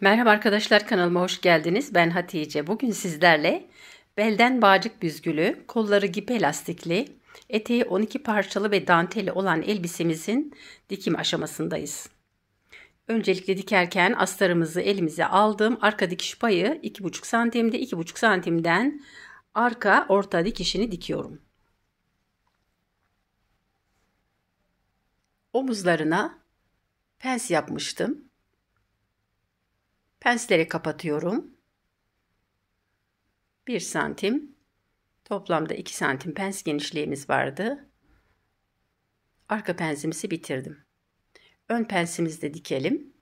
Merhaba arkadaşlar, kanalıma hoş geldiniz. Ben Hatice. Bugün sizlerle belden bağcık büzgülü, kolları gip elastikli, eteği 12 parçalı ve danteli olan elbisemizin dikim aşamasındayız. Öncelikle dikerken astarımızı elimize aldım. Arka dikiş payı 2,5 santimde, 2,5 santimden arka orta dikişini dikiyorum. Omuzlarına pens yapmıştım. Pensleri kapatıyorum. 1 santim. Toplamda 2 santim pens genişliğimiz vardı. Arka pensimizi bitirdim. Ön pensimizi de dikelim.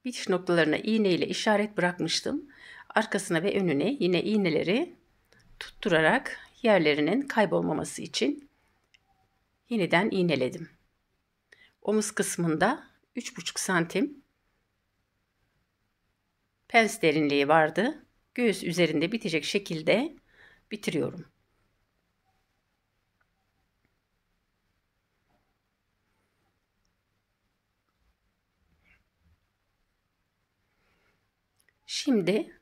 Bitiş noktalarına iğne ile işaret bırakmıştım. Arkasına ve önüne yine iğneleri tutturarak yerlerinin kaybolmaması için yeniden iğneledim. Omuz kısmında 3,5 santim pens derinliği vardı. Göğüs üzerinde bitecek şekilde bitiriyorum. Şimdi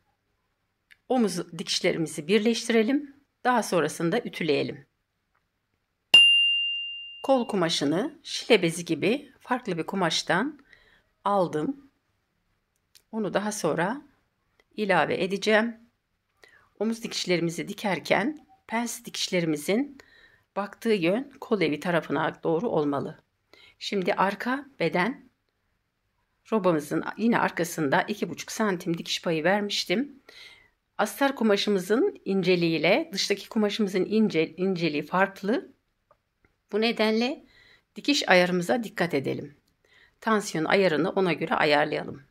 omuz dikişlerimizi birleştirelim. Daha sonrasında ütüleyelim. Kol kumaşını şile bezi gibi farklı bir kumaştan aldım. Onu daha sonra ilave edeceğim. Omuz dikişlerimizi dikerken pens dikişlerimizin baktığı yön kol evi tarafına doğru olmalı. Şimdi arka beden robamızın yine arkasında 2,5 santim dikiş payı vermiştim. Astar kumaşımızın inceliğiyle dıştaki kumaşımızın inceliği farklı. Bu nedenle dikiş ayarımıza dikkat edelim. Tansiyon ayarını ona göre ayarlayalım.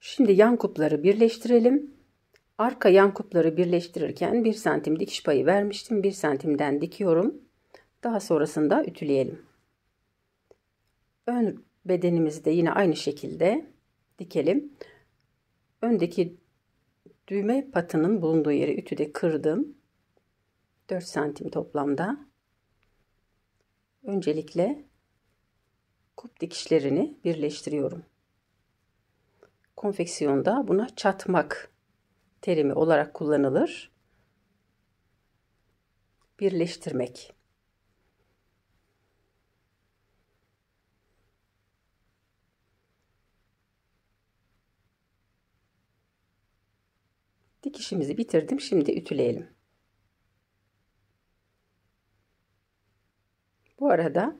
Şimdi yan kupları birleştirelim. Arka yan kupları birleştirirken 1 santim dikiş payı vermiştim. 1 santimden dikiyorum. Daha sonrasında ütüleyelim. Ön bedenimizi de yine aynı şekilde dikelim. Öndeki düğme patının bulunduğu yeri ütüde kırdım. 4 santim toplamda. Öncelikle kup dikişlerini birleştiriyorum. Konfeksiyonda buna çatmak terimi olarak kullanılır. Birleştirmek. Dikişimizi bitirdim. Şimdi ütüleyelim. Bu arada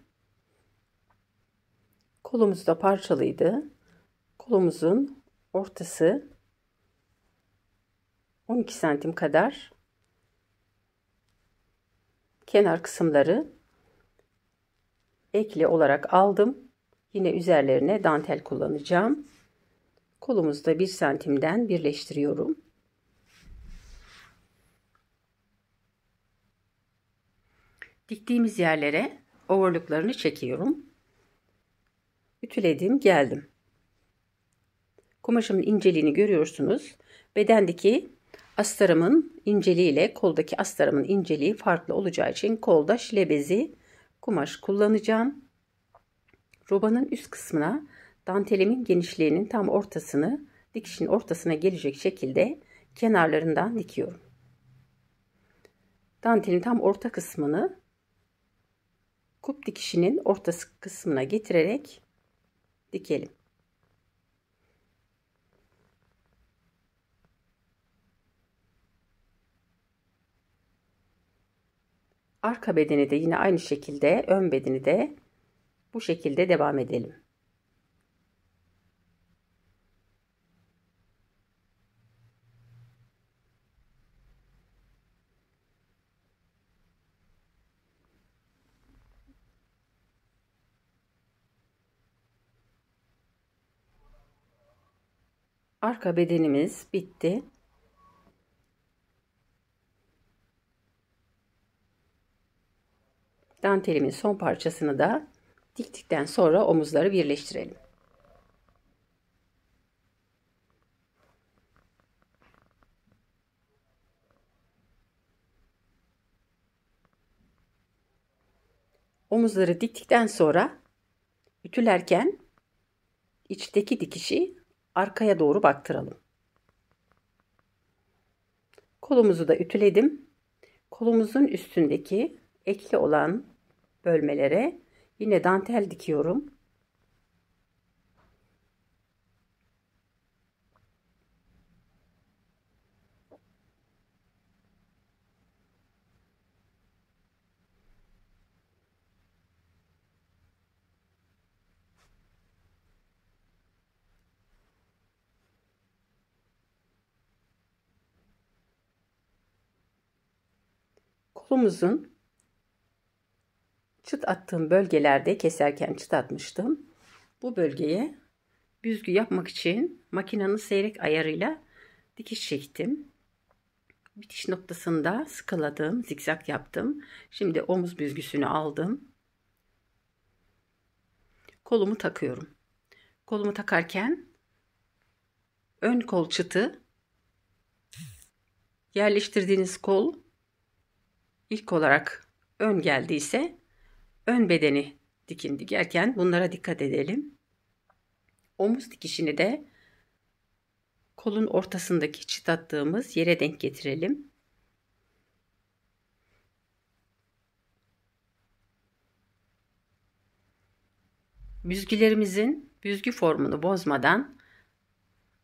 kolumuz da parçalıydı. Kolumuzun ortası 12 santim kadar, kenar kısımları ekli olarak aldım. Yine üzerlerine dantel kullanacağım. Kolumuzu da 1 santimden birleştiriyorum. Diktiğimiz yerlere overlocklarını çekiyorum. Ütüledim, geldim. Kumaşımın inceliğini görüyorsunuz. Bedendeki astarımın inceliği ile koldaki astarımın inceliği farklı olacağı için kolda şile bezi kumaş kullanacağım. Robanın üst kısmına dantelimin genişliğinin tam ortasını, dikişin ortasına gelecek şekilde kenarlarından dikiyorum. Dantelin tam orta kısmını kup dikişinin ortası kısmına getirerek dikelim. Arka bedeni de yine aynı şekilde, ön bedeni de bu şekilde devam edelim. Arka bedenimiz bitti. Dantelimin son parçasını da diktikten sonra omuzları birleştirelim. Omuzları diktikten sonra ütülerken içteki dikişi arkaya doğru baktıralım. Kolumuzu da ütüledim. Kolumuzun üstündeki ekli olan bölmelere yine dantel dikiyorum. Kolumuzun çıt attığım bölgelerde keserken çıt atmıştım. Bu bölgeye büzgü yapmak için makinenin seyrek ayarıyla dikiş çektim. Bitiş noktasında sıkıladım, zikzak yaptım. Şimdi omuz büzgüsünü aldım. Kolumu takıyorum. Kolumu takarken ön kol çıtı, yerleştirdiğiniz kol ilk olarak ön geldiyse ön bedeni dikin. Dikerken bunlara dikkat edelim. Omuz dikişini de kolun ortasındaki çıt attığımız yere denk getirelim. Büzgülerimizin büzgü formunu bozmadan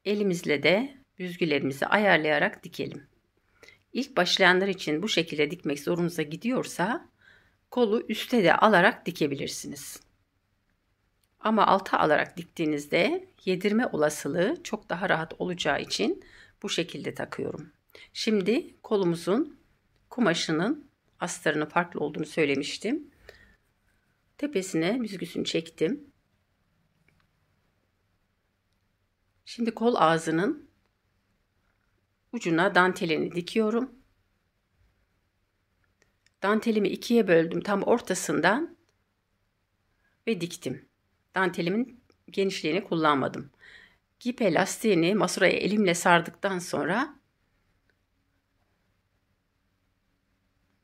elimizle de büzgülerimizi ayarlayarak dikelim. İlk başlayanlar için bu şekilde dikmek zorunuza gidiyorsa kolu üste de alarak dikebilirsiniz. Ama alta alarak diktiğinizde yedirme olasılığı çok daha rahat olacağı için bu şekilde takıyorum. Şimdi kolumuzun kumaşının astarının farklı olduğunu söylemiştim. Tepesine büzgüsünü çektim. Şimdi kol ağzının ucuna dantelini dikiyorum. Dantelimi ikiye böldüm tam ortasından ve diktim. Dantelimin genişliğini kullanmadım. İp elastiğini masuraya elimle sardıktan sonra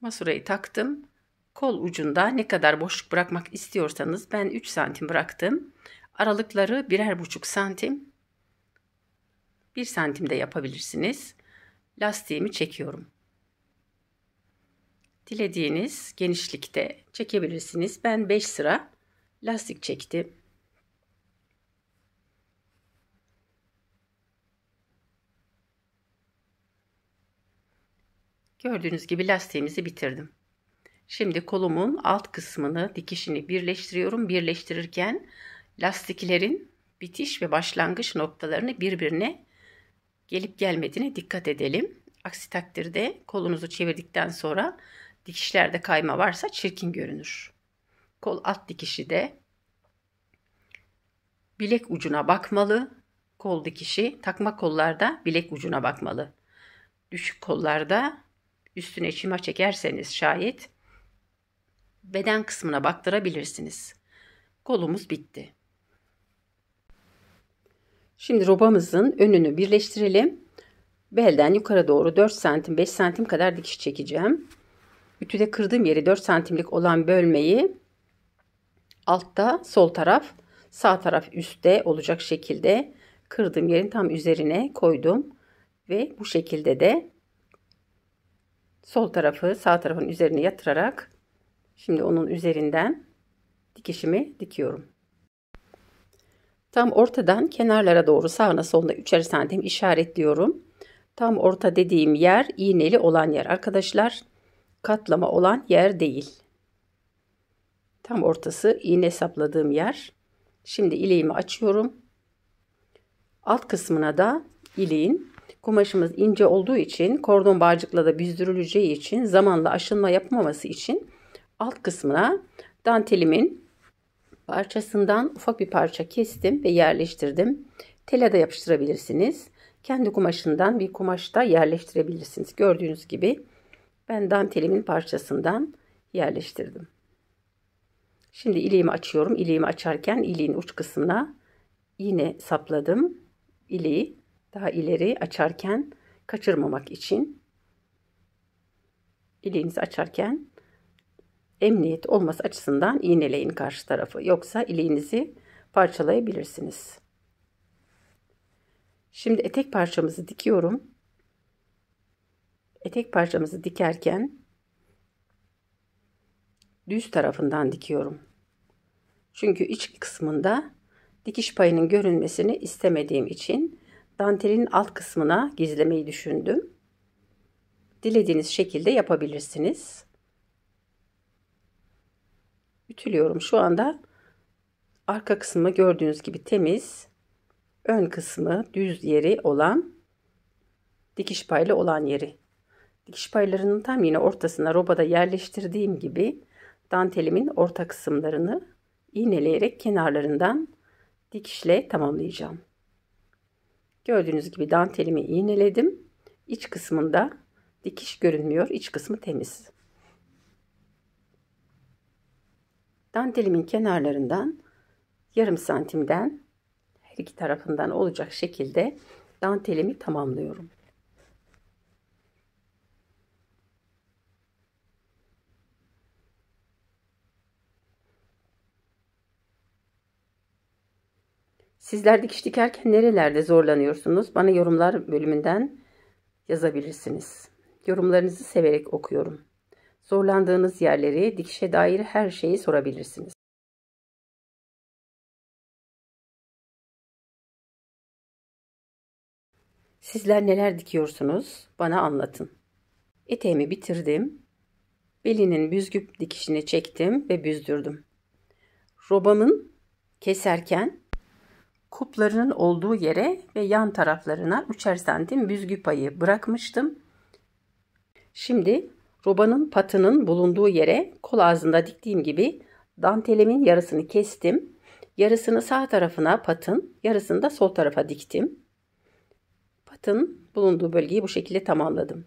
masurayı taktım. Kol ucunda ne kadar boşluk bırakmak istiyorsanız ben 3 santim bıraktım. Aralıkları 1,5 santim. 1 santim de yapabilirsiniz. Lastiğimi çekiyorum. Dilediğiniz genişlikte çekebilirsiniz. Ben 5 sıra lastik çektim. Gördüğünüz gibi lastiğimizi bitirdim. Şimdi kolumun alt kısmını dikişini birleştiriyorum. Birleştirirken lastiklerin bitiş ve başlangıç noktalarını birbirine gelip gelmediğine dikkat edelim. Aksi takdirde kolunuzu çevirdikten sonra dikişlerde kayma varsa çirkin görünür. Kol alt dikişi de bilek ucuna bakmalı. Kol dikişi takma kollarda bilek ucuna bakmalı. Düşük kollarda üstüne çima çekerseniz şayet beden kısmına baktırabilirsiniz. Kolumuz bitti. Şimdi robamızın önünü birleştirelim. Belden yukarı doğru 4 santim 5 santim kadar dikiş çekeceğim. Ütüde kırdığım yeri 4 santimlik olan bölmeyi altta sol taraf, sağ taraf üstte olacak şekilde kırdığım yerin tam üzerine koydum. Ve bu şekilde de sol tarafı sağ tarafın üzerine yatırarak şimdi onun üzerinden dikişimi dikiyorum. Tam ortadan kenarlara doğru sağına soluna 3'er santim işaretliyorum. Tam orta dediğim yer iğneli olan yer arkadaşlar. Katlama olan yer değil. Tam ortası iğne sapladığım yer. Şimdi iliğimi açıyorum. Alt kısmına da iliğin kumaşımız ince olduğu için kordon bağcıkla da büzdürüleceği için zamanla aşınma yapmaması için alt kısmına dantelimin parçasından ufak bir parça kestim ve yerleştirdim. Tela da yapıştırabilirsiniz. Kendi kumaşından bir kumaşta yerleştirebilirsiniz. Gördüğünüz gibi ben dantelimin parçasından yerleştirdim. Şimdi iliğimi açıyorum. İliğimi açarken iliğin uç kısmına iğne sapladım. İliği daha ileri açarken kaçırmamak için iliğinizi açarken emniyet olması açısından iğneleyin karşı tarafı. Yoksa iliğinizi parçalayabilirsiniz. Şimdi etek parçamızı dikiyorum. Etek parçamızı dikerken düz tarafından dikiyorum. Çünkü iç kısmında dikiş payının görünmesini istemediğim için dantelin alt kısmına gizlemeyi düşündüm. Dilediğiniz şekilde yapabilirsiniz. Ütülüyorum. Şu anda arka kısmı gördüğünüz gibi temiz. Ön kısmı düz yeri olan dikiş paylı olan yeri. Dikiş paylarının tam yine ortasına robada yerleştirdiğim gibi dantelimin orta kısımlarını iğneleyerek kenarlarından dikişle tamamlayacağım. Gördüğünüz gibi dantelimi iğneledim. İç kısmında dikiş görünmüyor. İç kısmı temiz. Dantelimin kenarlarından yarım santimden her iki tarafından olacak şekilde dantelimi tamamlıyorum. Sizler dikiş dikerken nerelerde zorlanıyorsunuz? Bana yorumlar bölümünden yazabilirsiniz. Yorumlarınızı severek okuyorum. Zorlandığınız yerleri, dikişe dair her şeyi sorabilirsiniz. Sizler neler dikiyorsunuz? Bana anlatın. Eteğimi bitirdim. Belinin büzgü dikişini çektim ve büzdürdüm. Robamın keserken kuplarının olduğu yere ve yan taraflarına 3'er santim büzgü payı bırakmıştım. Şimdi robanın patının bulunduğu yere kol ağzında diktiğim gibi dantelimin yarısını kestim. Yarısını sağ tarafına patın, yarısını da sol tarafa diktim. Patın bulunduğu bölgeyi bu şekilde tamamladım.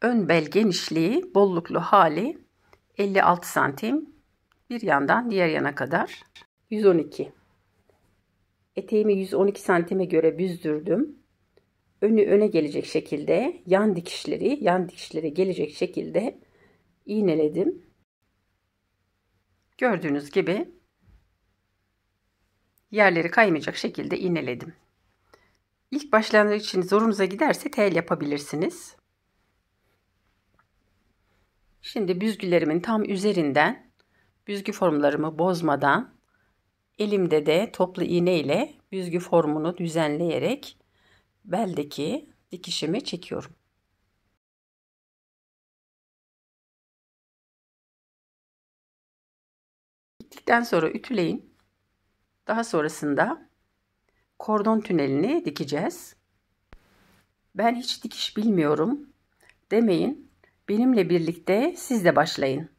Ön bel genişliği, bolluklu hali 56 santim. Bir yandan diğer yana kadar 112. Eteğimi 112 santime göre büzdürdüm. Önü öne gelecek şekilde yan dikişleri gelecek şekilde iğneledim. Gördüğünüz gibi yerleri kaymayacak şekilde iğneledim. İlk başlangıç için zorunuza giderse tel yapabilirsiniz. Şimdi büzgülerimin tam üzerinden büzgü formlarımı bozmadan elimde de toplu iğne ile büzgü formunu düzenleyerek beldeki dikişimi çekiyorum. Diktikten sonra ütüleyin. Daha sonrasında kordon tünelini dikeceğiz. Ben hiç dikiş bilmiyorum demeyin. Benimle birlikte siz de başlayın.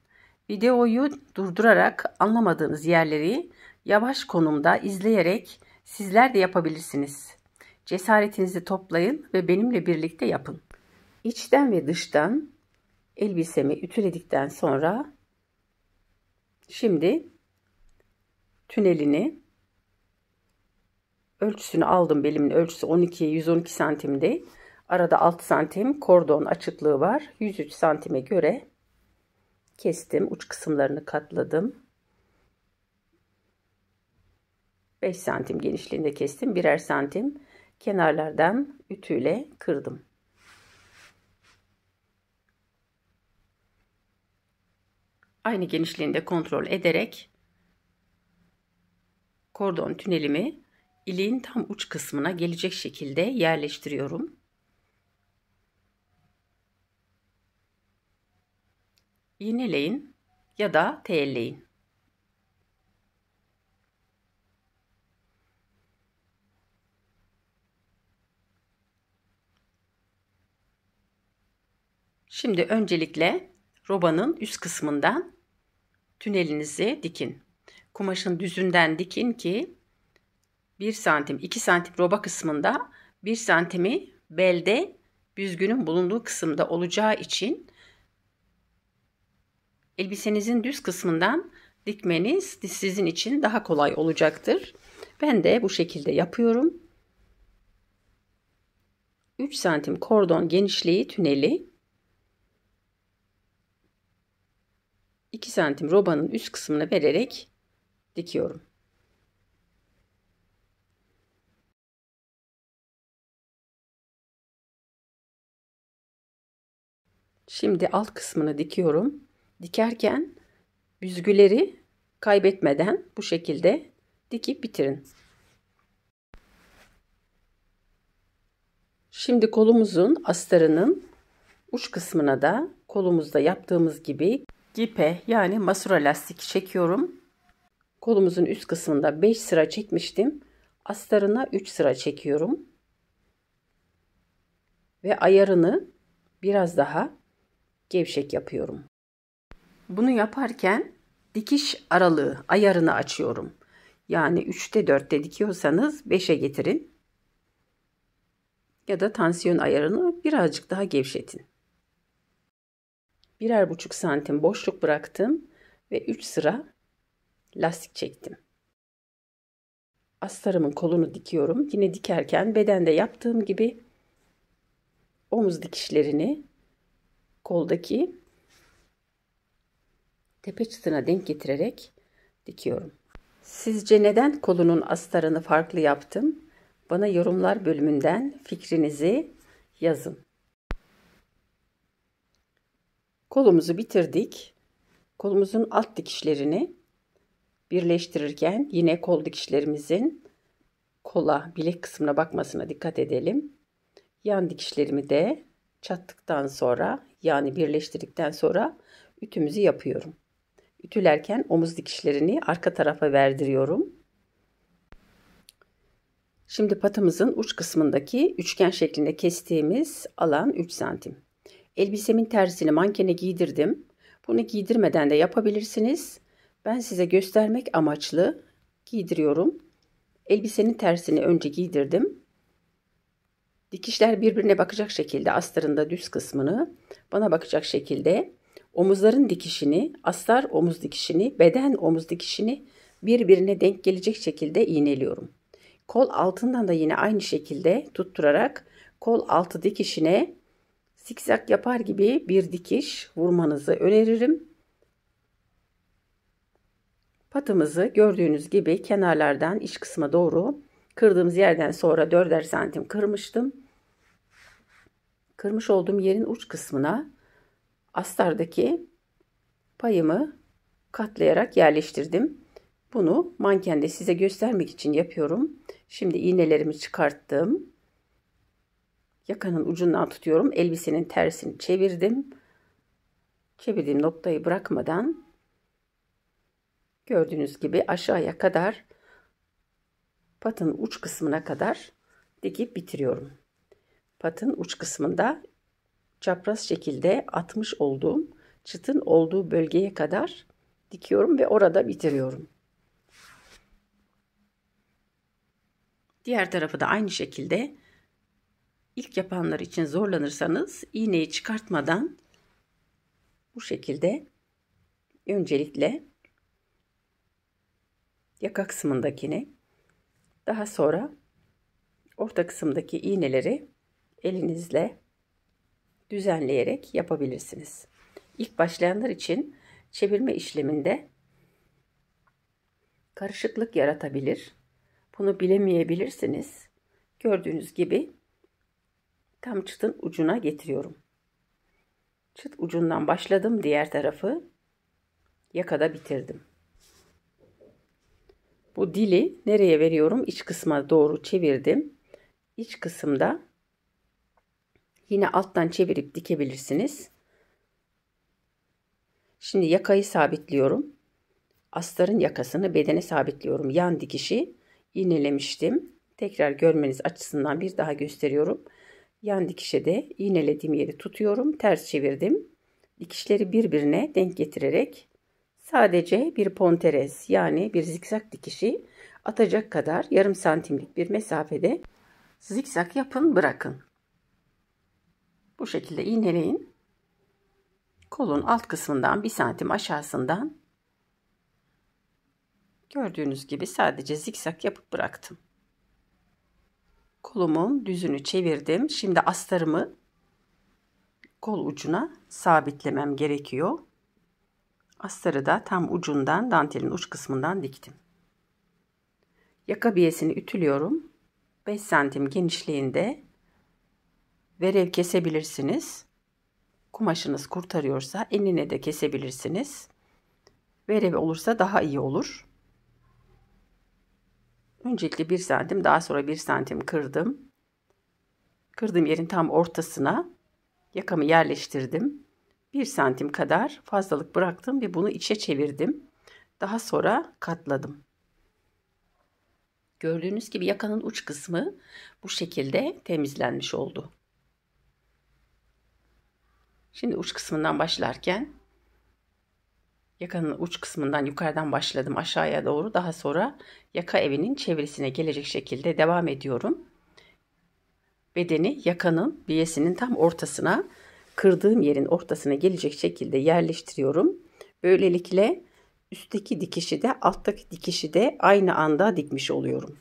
Videoyu durdurarak anlamadığınız yerleri yavaş konumda izleyerek sizler de yapabilirsiniz. Cesaretinizi toplayın ve benimle birlikte yapın. İçten ve dıştan elbisemi ütüledikten sonra şimdi tünelini ölçüsünü aldım. Belimin ölçüsü 112 santimdi. Arada 6 santim kordon açıklığı var. 103 santime göre kestim. Uç kısımlarını katladım. 5 santim genişliğinde kestim. Birer santim kenarlardan ütüyle kırdım. Aynı genişliğinde kontrol ederek kordon tünelimi iliğin tam uç kısmına gelecek şekilde yerleştiriyorum. İğneleyin ya da teyelleyin. Şimdi öncelikle robanın üst kısmından tünelinizi dikin. Kumaşın düzünden dikin ki 1 santim 2 santim roba kısmında 1 santimi belde büzgünün bulunduğu kısımda olacağı için elbisenizin düz kısmından dikmeniz sizin için daha kolay olacaktır. Ben de bu şekilde yapıyorum. 3 santim kordon genişliği tüneli, 2 santim robanın üst kısmını vererek dikiyorum. Şimdi alt kısmını dikiyorum. Dikerken büzgüleri kaybetmeden bu şekilde dikip bitirin. Şimdi kolumuzun astarının uç kısmına da kolumuzda yaptığımız gibi gipe yani masura lastik çekiyorum. Kolumuzun üst kısmında 5 sıra çekmiştim. Astarına 3 sıra çekiyorum. Ve ayarını biraz daha gevşek yapıyorum. Bunu yaparken dikiş aralığı ayarını açıyorum. Yani 3'te 4'te dikiyorsanız 5'e getirin. Ya da tansiyon ayarını birazcık daha gevşetin. 1,5 santim boşluk bıraktım ve 3 sıra lastik çektim. Astarımın kolunu dikiyorum. Yine dikerken bedende yaptığım gibi omuz dikişlerini koldaki tepe çıtına denk getirerek dikiyorum. Sizce neden kolunun astarını farklı yaptım? Bana yorumlar bölümünden fikrinizi yazın. Kolumuzu bitirdik. Kolumuzun alt dikişlerini birleştirirken yine kol dikişlerimizin kola, bilek kısmına bakmasına dikkat edelim. Yan dikişlerimi de çattıktan sonra yani birleştirdikten sonra ütümüzü yapıyorum. Ütülerken omuz dikişlerini arka tarafa verdiriyorum. Şimdi patımızın uç kısmındaki üçgen şeklinde kestiğimiz alan 3 santim. Elbisemin tersini mankene giydirdim. Bunu giydirmeden de yapabilirsiniz. Ben size göstermek amaçlı giydiriyorum. Elbisenin tersini önce giydirdim. Dikişler birbirine bakacak şekilde astarında düz kısmını bana bakacak şekilde omuzların dikişini, astar omuz dikişini, beden omuz dikişini birbirine denk gelecek şekilde iğneliyorum. Kol altından da yine aynı şekilde tutturarak kol altı dikişine zikzak yapar gibi bir dikiş vurmanızı öneririm. Patımızı gördüğünüz gibi kenarlardan iç kısma doğru kırdığımız yerden sonra 4'er santim kırmıştım. Kırmış olduğum yerin uç kısmına astardaki payımı katlayarak yerleştirdim. Bunu mankende size göstermek için yapıyorum. Şimdi iğnelerimi çıkarttım. Yakanın ucundan tutuyorum. Elbisenin tersini çevirdim. Çevirdiğim noktayı bırakmadan gördüğünüz gibi aşağıya kadar patın uç kısmına kadar dikip bitiriyorum. Patın uç kısmında çapraz şekilde atmış olduğum çıtın olduğu bölgeye kadar dikiyorum ve orada bitiriyorum. Diğer tarafı da aynı şekilde. İlk yapanlar için zorlanırsanız iğneyi çıkartmadan bu şekilde öncelikle yaka kısmındakini, daha sonra orta kısımdaki iğneleri elinizle düzenleyerek yapabilirsiniz. İlk başlayanlar için çevirme işleminde karışıklık yaratabilir. Bunu bilemeyebilirsiniz. Gördüğünüz gibi tam çıtın ucuna getiriyorum. Çıt ucundan başladım, diğer tarafı yakada bitirdim. Bu dili nereye veriyorum? İç kısma doğru çevirdim. İç kısımda yine alttan çevirip dikebilirsiniz. Şimdi yakayı sabitliyorum. Astarın yakasını bedene sabitliyorum. Yan dikişi iğnelemiştim. Tekrar görmeniz açısından bir daha gösteriyorum. Yan dikişe de iğnelediğim yeri tutuyorum. Ters çevirdim. Dikişleri birbirine denk getirerek sadece bir ponterez yani bir zikzak dikişi atacak kadar yarım santimlik bir mesafede zikzak yapın, bırakın. Bu şekilde iğneleyin. Kolun alt kısmından 1 santim aşağısından gördüğünüz gibi sadece zikzak yapıp bıraktım. Kolumun düzünü çevirdim. Şimdi astarımı kol ucuna sabitlemem gerekiyor. Astarı da tam ucundan, dantelin uç kısmından diktim. Yaka biyesini ütülüyorum. 5 santim genişliğinde verev kesebilirsiniz. kumaşınız kurtarıyorsa enine de kesebilirsiniz. Verev olursa daha iyi olur. Öncelikle 1 santim, daha sonra 1 santim kırdım. Kırdığım yerin tam ortasına yakamı yerleştirdim. 1 santim kadar fazlalık bıraktım ve bunu içe çevirdim. Daha sonra katladım. Gördüğünüz gibi yakanın uç kısmı bu şekilde temizlenmiş oldu. Şimdi uç kısmından başlarken yakanın uç kısmından yukarıdan başladım aşağıya doğru. Daha sonra yaka evinin çevresine gelecek şekilde devam ediyorum. Bedeni yakanın biyesinin tam ortasına, kırdığım yerin ortasına gelecek şekilde yerleştiriyorum. Böylelikle üstteki dikişi de alttaki dikişi de aynı anda dikmiş oluyorum.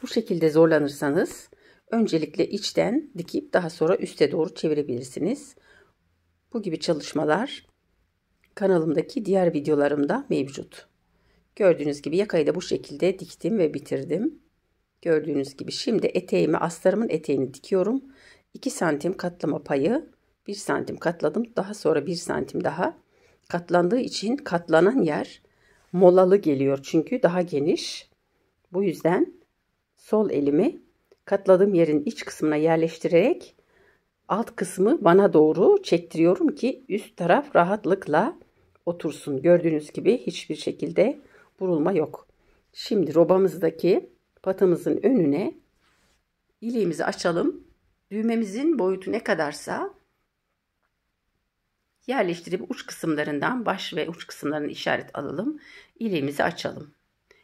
Bu şekilde zorlanırsanız öncelikle içten dikip daha sonra üste doğru çevirebilirsiniz. Bu gibi çalışmalar kanalımdaki diğer videolarımda mevcut. Gördüğünüz gibi yakayı da bu şekilde diktim ve bitirdim. Gördüğünüz gibi şimdi eteğimi, astarımın eteğini dikiyorum. 2 santim katlama payı, 1 santim katladım. Daha sonra 1 santim daha katlandığı için katlanan yer molalı geliyor. Çünkü daha geniş. Bu yüzden sol elimi katladığım yerin iç kısmına yerleştirerek alt kısmı bana doğru çektiriyorum ki üst taraf rahatlıkla otursun. Gördüğünüz gibi hiçbir şekilde burulma yok. Şimdi robamızdaki patımızın önüne iliğimizi açalım. Düğmemizin boyutu ne kadarsa yerleştirip uç kısımlarından baş ve uç kısımlarını işaret alalım. İliğimizi açalım.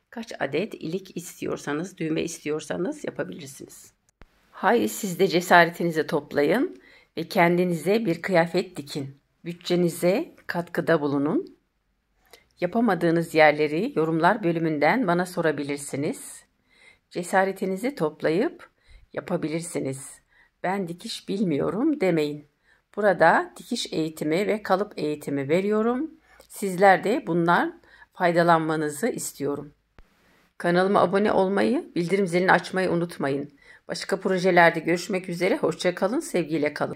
Kaç adet ilik istiyorsanız, düğme istiyorsanız yapabilirsiniz. Haydi siz de cesaretinizi toplayın ve kendinize bir kıyafet dikin. Bütçenize katkıda bulunun. Yapamadığınız yerleri yorumlar bölümünden bana sorabilirsiniz. Cesaretinizi toplayıp yapabilirsiniz. Ben dikiş bilmiyorum demeyin. Burada dikiş eğitimi ve kalıp eğitimi veriyorum. Sizler de bundan faydalanmanızı istiyorum. Kanalıma abone olmayı, bildirim zilini açmayı unutmayın. Başka projelerde görüşmek üzere. Hoşça kalın, sevgiyle kalın.